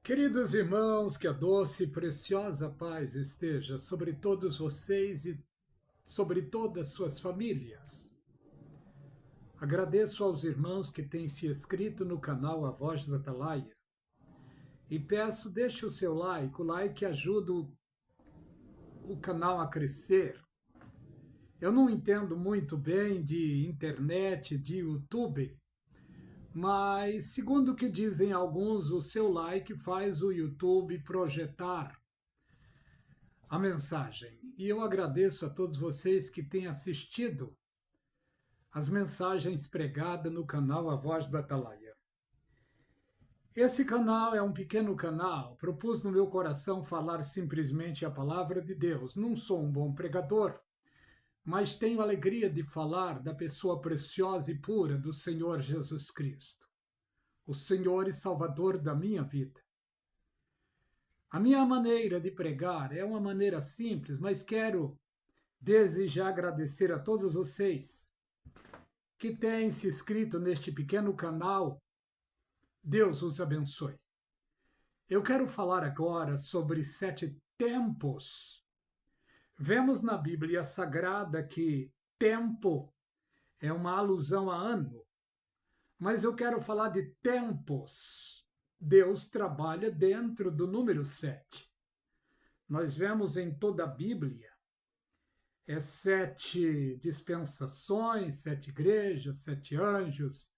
Queridos irmãos, que a doce e preciosa paz esteja sobre todos vocês e sobre todas suas famílias. Agradeço aos irmãos que têm se inscrito no canal A Voz do Atalaia e peço, deixe o like ajuda o canal a crescer. Eu não entendo muito bem de internet, de YouTube, mas segundo o que dizem alguns, o seu like faz o YouTube projetar a mensagem. E eu agradeço a todos vocês que têm assistido as mensagens pregadas no canal A Voz do Atalaia. Esse canal é um pequeno canal, propus no meu coração falar simplesmente a palavra de Deus. Não sou um bom pregador, mas tenho alegria de falar da pessoa preciosa e pura do Senhor Jesus Cristo, o Senhor e Salvador da minha vida. A minha maneira de pregar é uma maneira simples, mas quero desde já agradecer a todos vocês que têm se inscrito neste pequeno canal. Deus os abençoe. Eu quero falar agora sobre 7 tempos. Vemos na Bíblia Sagrada que tempo é uma alusão a ano, mas eu quero falar de tempos. Deus trabalha dentro do número 7. Nós vemos em toda a Bíblia 7 dispensações, 7 igrejas, 7 anjos,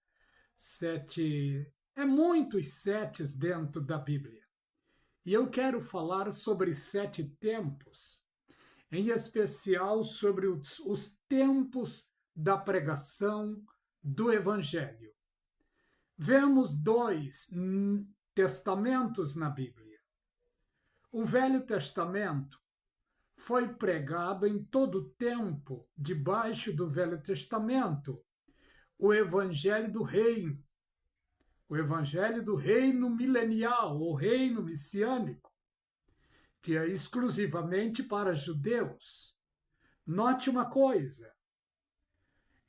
7. É muitos setes dentro da Bíblia. E eu quero falar sobre 7 tempos, em especial sobre os tempos da pregação do Evangelho. Vemos 2 testamentos na Bíblia. O Velho Testamento foi pregado em todo o tempo, debaixo do Velho Testamento, o Evangelho do Reino, o Evangelho do Reino milenial, ou Reino messiânico, que é exclusivamente para judeus. Note uma coisa: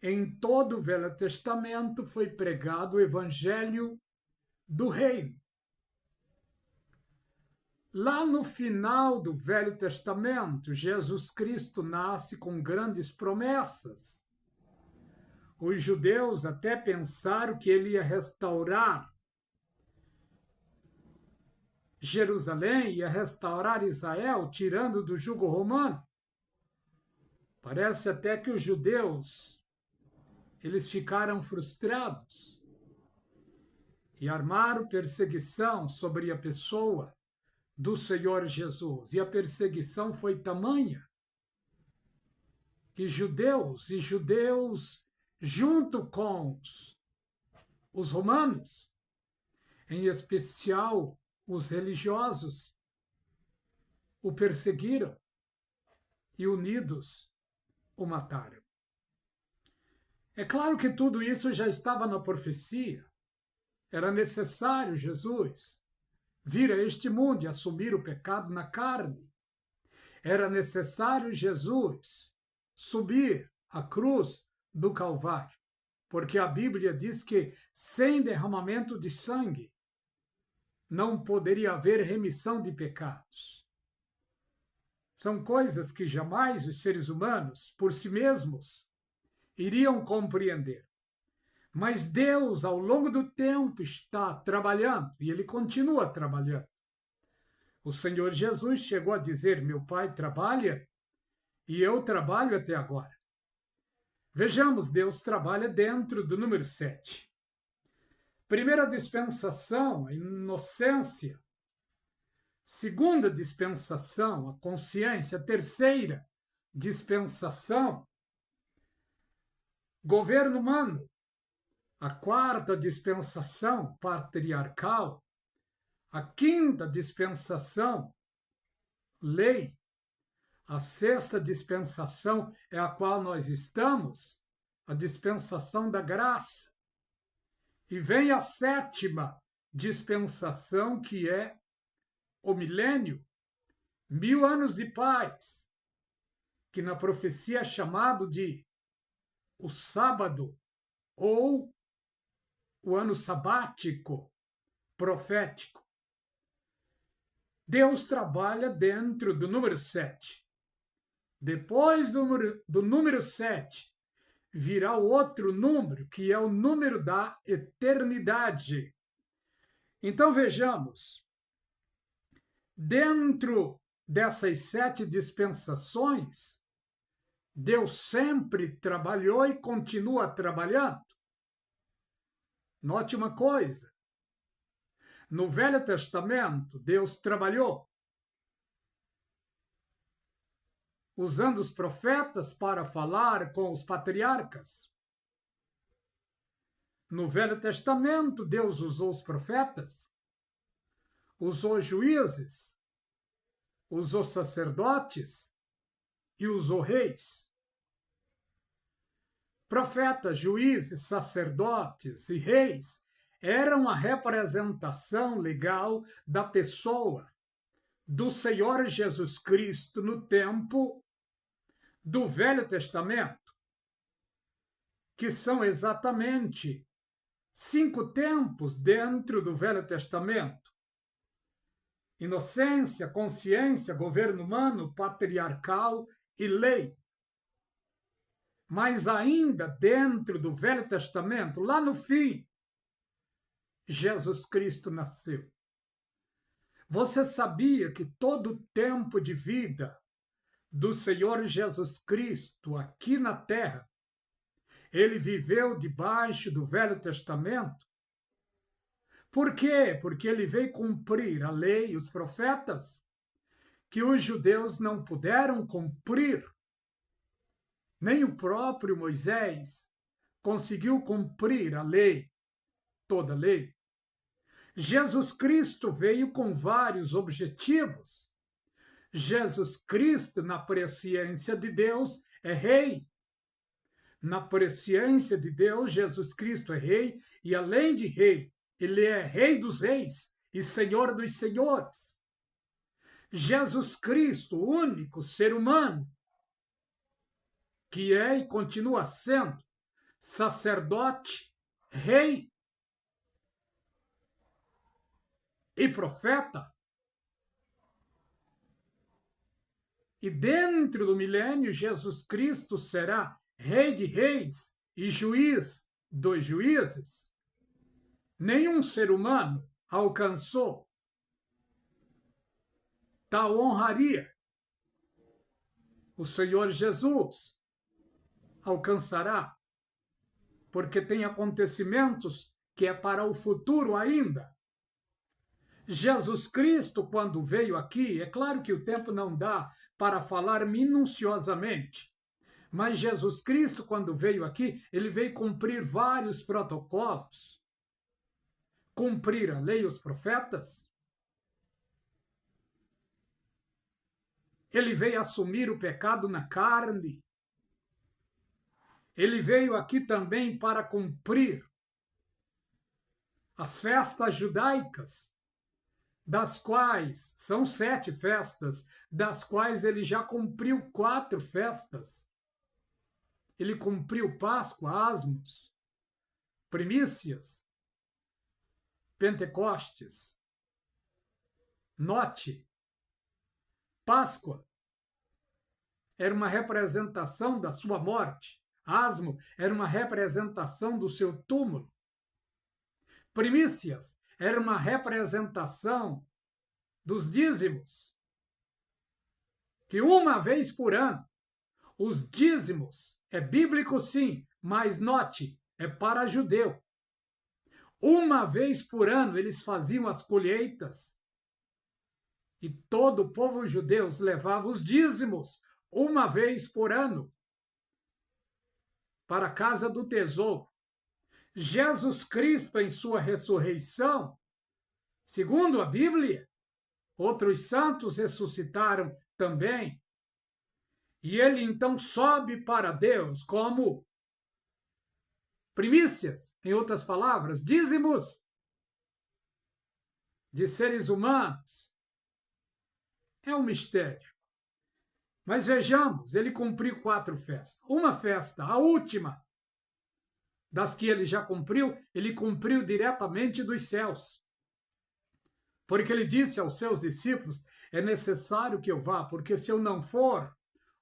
em todo o Velho Testamento foi pregado o Evangelho do Reino. Lá no final do Velho Testamento, Jesus Cristo nasce com grandes promessas. Os judeus até pensaram que ele ia restaurar Jerusalém, ia restaurar Israel, tirando do jugo romano. Parece até que os judeus, eles ficaram frustrados e armaram perseguição sobre a pessoa do Senhor Jesus. E a perseguição foi tamanha que judeus junto com os romanos, em especial os religiosos, o perseguiram e unidos o mataram. É claro que tudo isso já estava na profecia. Era necessário Jesus vir a este mundo e assumir o pecado na carne. Era necessário Jesus subir a cruz do Calvário, porque a Bíblia diz que sem derramamento de sangue não poderia haver remissão de pecados. São coisas que jamais os seres humanos, por si mesmos, iriam compreender. Mas Deus, ao longo do tempo, está trabalhando e ele continua trabalhando. O Senhor Jesus chegou a dizer: meu Pai trabalha e eu trabalho até agora. Vejamos, Deus trabalha dentro do número 7. Primeira dispensação, a inocência. Segunda dispensação, a consciência. Terceira dispensação, governo humano. A quarta dispensação, patriarcal. A quinta dispensação, lei. A sexta dispensação é a qual nós estamos, a dispensação da graça. E vem a sétima dispensação, que é o milênio, 1000 anos de paz, que na profecia é chamado de o sábado ou o ano sabático profético. Deus trabalha dentro do número 7. Depois do número 7, virá o outro número, que é o número da eternidade. Então vejamos, dentro dessas 7 dispensações, Deus sempre trabalhou e continua trabalhando. Note uma coisa, no Velho Testamento, Deus trabalhou usando os profetas para falar com os patriarcas. No Velho Testamento, Deus usou os profetas, usou juízes, usou sacerdotes e usou reis. Profetas, juízes, sacerdotes e reis eram a representação legal da pessoa do Senhor Jesus Cristo no tempo do Velho Testamento, que são exatamente 5 tempos dentro do Velho Testamento: inocência, consciência, governo humano, patriarcal e lei. Mas ainda dentro do Velho Testamento, lá no fim, Jesus Cristo nasceu. Você sabia que todo o tempo de vida do Senhor Jesus Cristo aqui na Terra, ele viveu debaixo do Velho Testamento? Por quê? Porque ele veio cumprir a lei e os profetas, que os judeus não puderam cumprir. Nem o próprio Moisés conseguiu cumprir a lei, toda a lei. Jesus Cristo veio com vários objetivos. Jesus Cristo, na presciência de Deus, é rei. Na presciência de Deus, Jesus Cristo é rei, e além de rei, ele é rei dos reis e senhor dos senhores. Jesus Cristo, o único ser humano, que é e continua sendo sacerdote, rei e profeta. E dentro do milênio, Jesus Cristo será rei de reis e juiz dos juízes. Nenhum ser humano alcançou tal honraria. O Senhor Jesus alcançará, porque tem acontecimentos que é para o futuro ainda. Jesus Cristo, quando veio aqui, é claro que o tempo não dá para falar minuciosamente, mas Jesus Cristo, quando veio aqui, ele veio cumprir vários protocolos, cumprir a lei e os profetas. Ele veio assumir o pecado na carne. Ele veio aqui também para cumprir as festas judaicas, das quais são 7 festas, das quais ele já cumpriu 4 festas. Ele cumpriu Páscoa, Asmos, Primícias, Pentecostes, Note. Páscoa era uma representação da sua morte. Asmo era uma representação do seu túmulo. Primícias era uma representação dos dízimos, que uma vez por ano, os dízimos, é bíblico sim, mas note, é para judeu. Uma vez por ano eles faziam as colheitas e todo o povo judeu levava os dízimos uma vez por ano para a casa do tesouro. Jesus Cristo, em sua ressurreição, segundo a Bíblia, outros santos ressuscitaram também, e ele então sobe para Deus como primícias, em outras palavras, dízimos de seres humanos. É um mistério. Mas vejamos, ele cumpriu 4 festas. Uma festa, a última das que ele já cumpriu, ele cumpriu diretamente dos céus. Porque ele disse aos seus discípulos: é necessário que eu vá, porque se eu não for,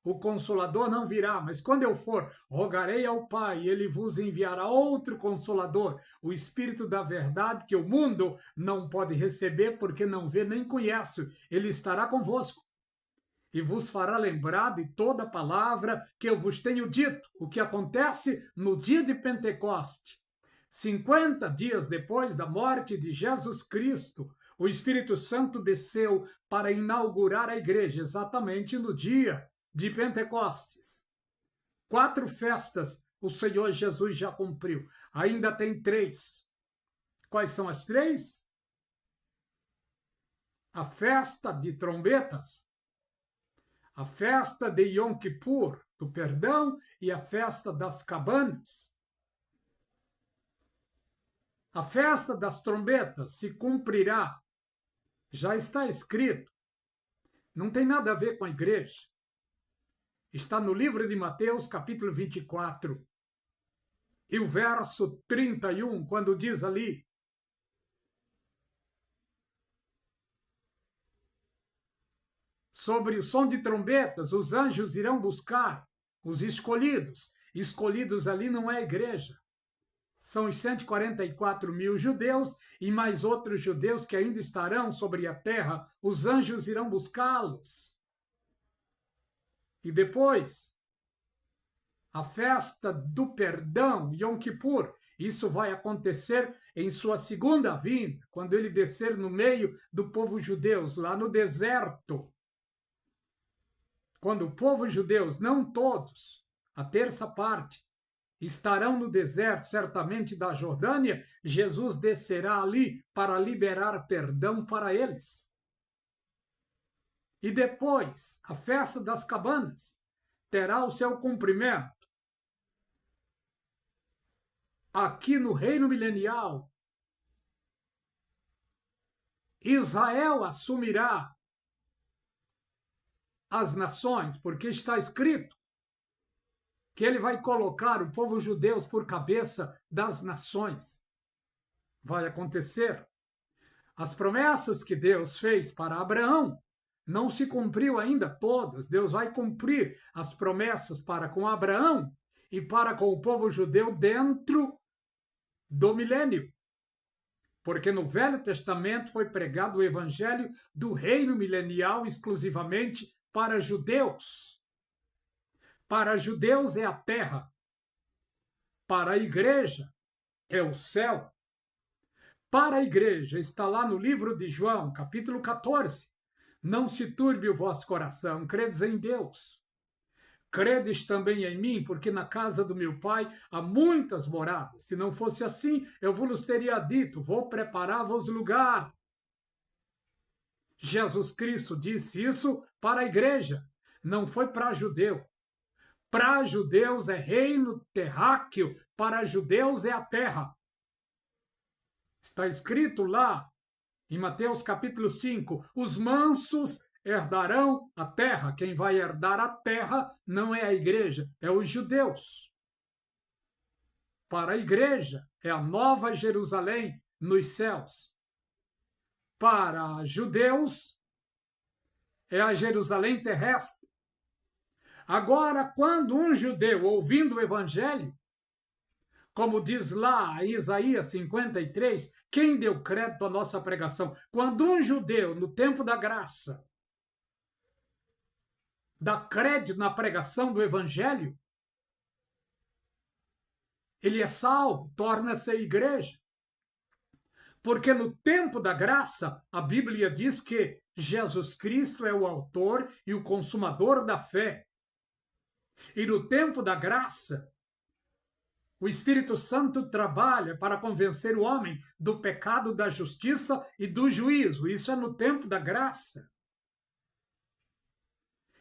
o Consolador não virá, mas quando eu for, rogarei ao Pai, e ele vos enviará outro Consolador, o Espírito da verdade, que o mundo não pode receber, porque não vê nem conhece. Ele estará convosco e vos fará lembrar de toda palavra que eu vos tenho dito. O que acontece no dia de Pentecoste, 50 dias depois da morte de Jesus Cristo, o Espírito Santo desceu para inaugurar a igreja, exatamente no dia de Pentecostes. 4 festas o Senhor Jesus já cumpriu. Ainda tem 3. Quais são as 3? A festa de trombetas, a festa de Yom Kippur, do perdão, e a festa das cabanas. A festa das trombetas se cumprirá. Já está escrito. Não tem nada a ver com a igreja. Está no livro de Mateus, capítulo 24, e o verso 31, quando diz ali: sobre o som de trombetas, os anjos irão buscar os escolhidos. Escolhidos ali não é a igreja. São os 144 mil judeus e mais outros judeus que ainda estarão sobre a terra. Os anjos irão buscá-los. E depois, a festa do perdão, Yom Kippur. Isso vai acontecer em sua segunda vinda, quando ele descer no meio do povo judeu, lá no deserto. Quando o povo judeu, não todos, a terça parte, estarão no deserto, certamente da Jordânia, Jesus descerá ali para liberar perdão para eles. E depois, a festa das cabanas terá o seu cumprimento. Aqui no reino milenial, Israel assumirá as nações, porque está escrito que ele vai colocar o povo judeu por cabeça das nações. Vai acontecer. As promessas que Deus fez para Abraão não se cumpriu ainda todas. Deus vai cumprir as promessas para com Abraão e para com o povo judeu dentro do milênio. Porque no Velho Testamento foi pregado o evangelho do reino milenial exclusivamente para judeus. Para judeus é a terra. Para a igreja é o céu. Para a igreja está lá no livro de João, capítulo 14. Não se turbe o vosso coração, credes em Deus. Credes também em mim, porque na casa do meu pai há muitas moradas. Se não fosse assim, eu vos teria dito, vou preparar-vos lugar. Jesus Cristo disse isso para a igreja, não foi para judeu. Para judeus é reino terráqueo, para judeus é a terra. Está escrito lá em Mateus capítulo 5, os mansos herdarão a terra. Quem vai herdar a terra não é a igreja, é os judeus. Para a igreja é a nova Jerusalém nos céus. Para judeus é a Jerusalém terrestre. Agora, quando um judeu, ouvindo o evangelho, como diz lá em Isaías 53, quem deu crédito à nossa pregação? Quando um judeu, no tempo da graça, dá crédito na pregação do evangelho, ele é salvo, torna-se igreja. Porque no tempo da graça, a Bíblia diz que Jesus Cristo é o autor e o consumador da fé. E no tempo da graça, o Espírito Santo trabalha para convencer o homem do pecado, da justiça e do juízo. Isso é no tempo da graça.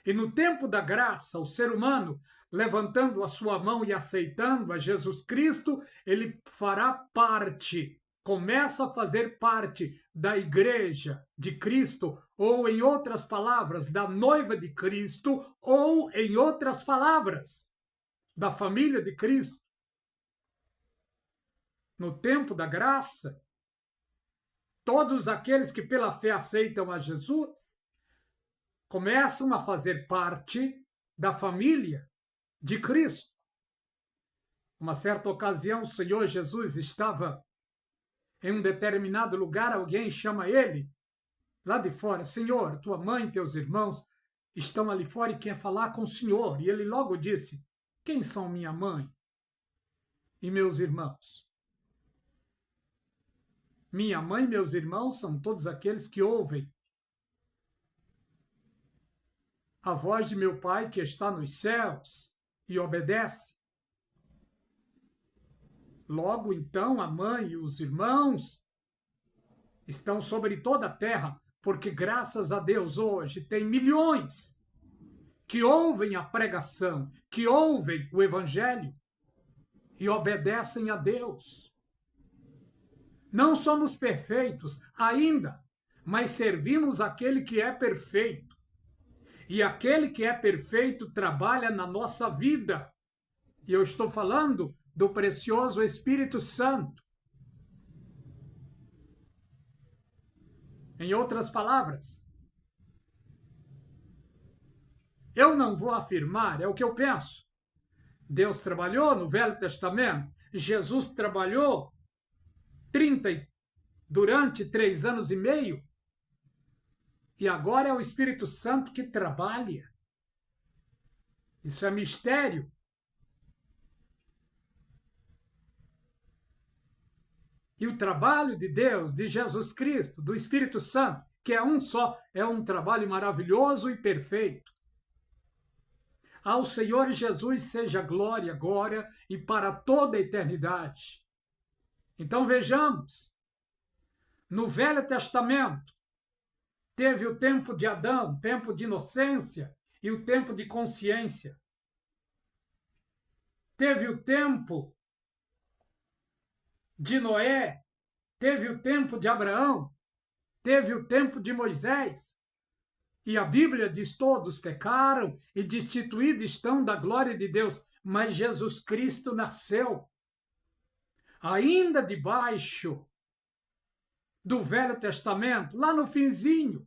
E no tempo da graça, o ser humano, levantando a sua mão e aceitando a Jesus Cristo, ele fará parte, começa a fazer parte da igreja de Cristo, ou em outras palavras, da noiva de Cristo, ou em outras palavras, da família de Cristo. No tempo da graça, todos aqueles que pela fé aceitam a Jesus começam a fazer parte da família de Cristo. Uma certa ocasião, o Senhor Jesus estava em um determinado lugar, alguém chama ele lá de fora: Senhor, tua mãe e teus irmãos estão ali fora e quer falar com o Senhor. E ele logo disse: quem são minha mãe e meus irmãos? Minha mãe e meus irmãos são todos aqueles que ouvem a voz de meu Pai que está nos céus e obedece. Logo, então, a mãe e os irmãos estão sobre toda a terra, porque graças a Deus hoje tem milhões que ouvem a pregação, que ouvem o Evangelho e obedecem a Deus. Não somos perfeitos ainda, mas servimos aquele que é perfeito. E aquele que é perfeito trabalha na nossa vida. E eu estou falando do precioso Espírito Santo. Em outras palavras, eu não vou afirmar, é o que eu penso. Deus trabalhou no Velho Testamento, Jesus trabalhou durante 3 anos e meio, e agora é o Espírito Santo que trabalha. Isso é mistério. E o trabalho de Deus, de Jesus Cristo, do Espírito Santo, que é um só, é um trabalho maravilhoso e perfeito. Ao Senhor Jesus seja glória agora e para toda a eternidade. Então vejamos, no Velho Testamento, teve o tempo de Adão, o tempo de inocência e o tempo de consciência. Teve o tempo de Noé, teve o tempo de Abraão, teve o tempo de Moisés. E a Bíblia diz: todos pecaram e destituídos estão da glória de Deus. Mas Jesus Cristo nasceu ainda debaixo do Velho Testamento, lá no finzinho,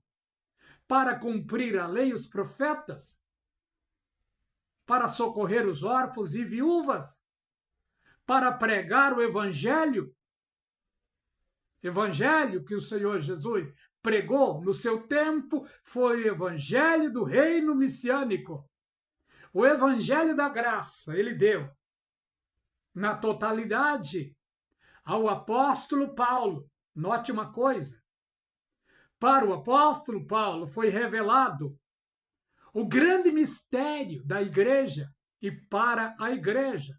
para cumprir a lei e os profetas, para socorrer os órfãos e viúvas, para pregar o Evangelho que o Senhor Jesus pregou no seu tempo foi o Evangelho do reino messiânico. O Evangelho da graça ele deu na totalidade ao apóstolo Paulo. Note uma coisa: para o apóstolo Paulo foi revelado o grande mistério da igreja e para a igreja,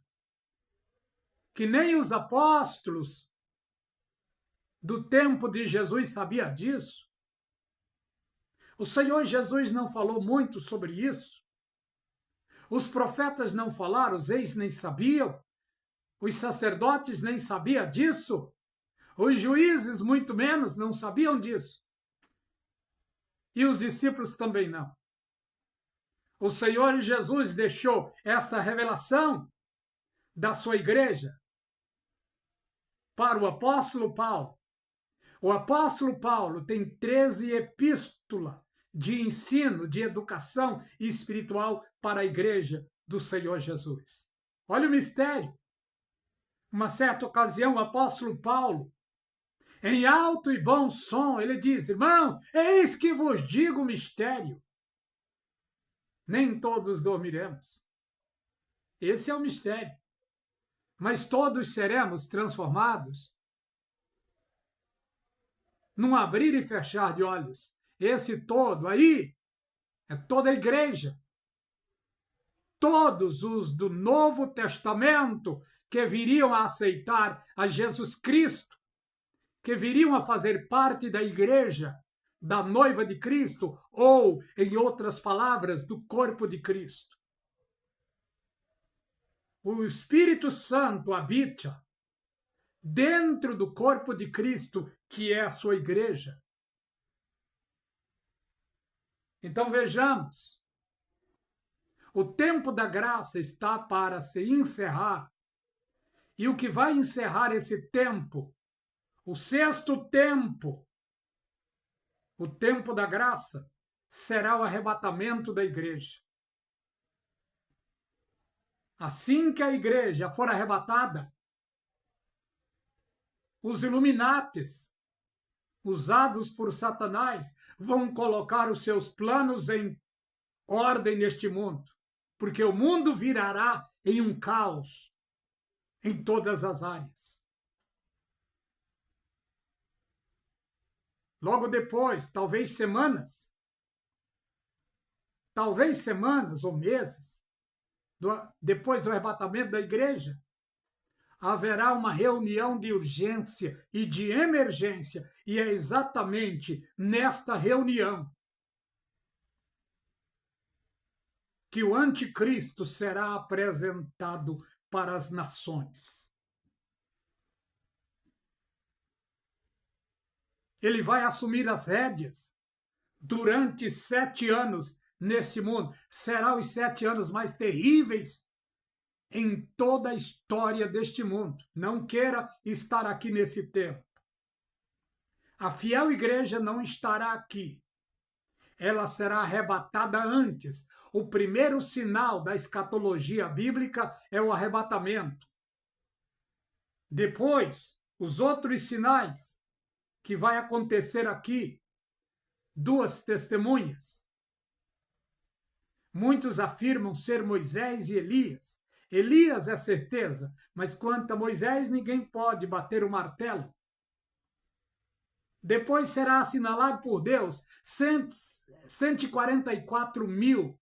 que nem os apóstolos do tempo de Jesus sabia disso. O Senhor Jesus não falou muito sobre isso. Os profetas não falaram, os reis nem sabiam, os sacerdotes nem sabiam disso, os juízes muito menos não sabiam disso. E os discípulos também não. O Senhor Jesus deixou esta revelação da sua igreja para o apóstolo Paulo. O apóstolo Paulo tem 13 epístolas de ensino, de educação espiritual para a igreja do Senhor Jesus. Olha o mistério. Uma certa ocasião, o apóstolo Paulo, em alto e bom som, ele diz: irmãos, eis que vos digo o mistério. Nem todos dormiremos. Esse é o mistério. Mas todos seremos transformados num abrir e fechar de olhos. Esse todo aí é toda a igreja. Todos os do Novo Testamento que viriam a aceitar a Jesus Cristo, que viriam a fazer parte da igreja, da noiva de Cristo, ou, em outras palavras, do corpo de Cristo. O Espírito Santo habita dentro do corpo de Cristo, que é a sua igreja. Então vejamos, o tempo da graça está para se encerrar. E o que vai encerrar esse tempo, o sexto tempo, o tempo da graça, será o arrebatamento da igreja. Assim que a igreja for arrebatada, os Illuminates, usados por Satanás, vão colocar os seus planos em ordem neste mundo, porque o mundo virará em um caos em todas as áreas. Logo depois, talvez semanas ou meses, depois do arrebatamento da igreja, haverá uma reunião de urgência e de emergência, e é exatamente nesta reunião que o anticristo será apresentado para as nações. Ele vai assumir as rédeas durante 7 anos neste mundo. Serão os 7 anos mais terríveis em toda a história deste mundo. Não queira estar aqui nesse tempo. A fiel igreja não estará aqui. Ela será arrebatada antes. O primeiro sinal da escatologia bíblica é o arrebatamento. Depois, os outros sinais que vai acontecer aqui, 2 testemunhas. Muitos afirmam ser Moisés e Elias. Elias é certeza, mas quanto a Moisés, ninguém pode bater o martelo. Depois será assinalado por Deus 144 mil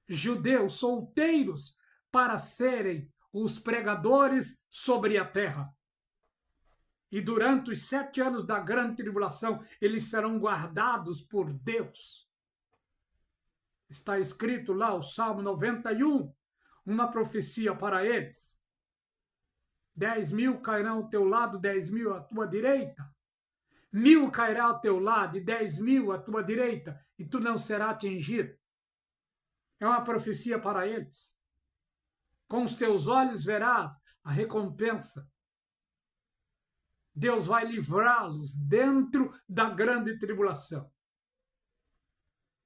judeus solteiros para serem os pregadores sobre a terra. E durante os 7 anos da grande tribulação, eles serão guardados por Deus. Está escrito lá o Salmo 91, uma profecia para eles. 10.000 cairão ao teu lado, 10.000 à tua direita. 1.000 cairá ao teu lado e 10.000 à tua direita, e tu não serás atingido. É uma profecia para eles. Com os teus olhos verás a recompensa. Deus vai livrá-los dentro da grande tribulação.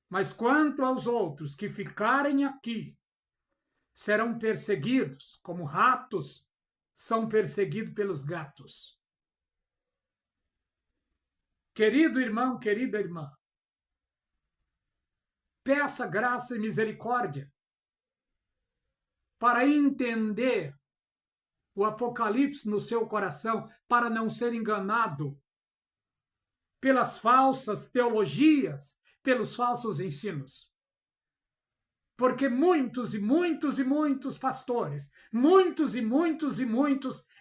Mas quanto aos outros que ficarem aqui, serão perseguidos, como ratos são perseguidos pelos gatos. Querido irmão, querida irmã, peça graça e misericórdia para entender o Apocalipse no seu coração, para não ser enganado pelas falsas teologias, pelos falsos ensinos. Porque muitos pastores, muitos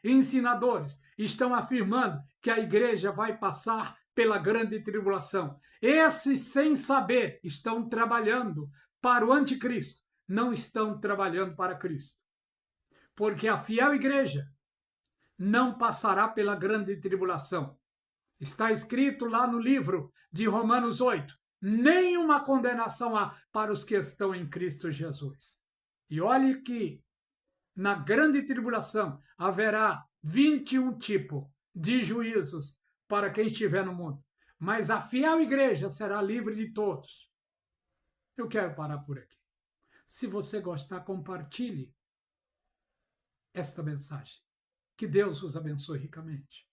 ensinadores estão afirmando que a igreja vai passar pela grande tribulação. Esses, sem saber, estão trabalhando para o anticristo, não estão trabalhando para Cristo. Porque a fiel igreja não passará pela grande tribulação. Está escrito lá no livro de Romanos 8, nenhuma condenação há para os que estão em Cristo Jesus. E olhe que na grande tribulação haverá 21 tipos de juízos para quem estiver no mundo. Mas a fiel igreja será livre de todos. Eu quero parar por aqui. Se você gostar, compartilhe esta mensagem. Que Deus os abençoe ricamente.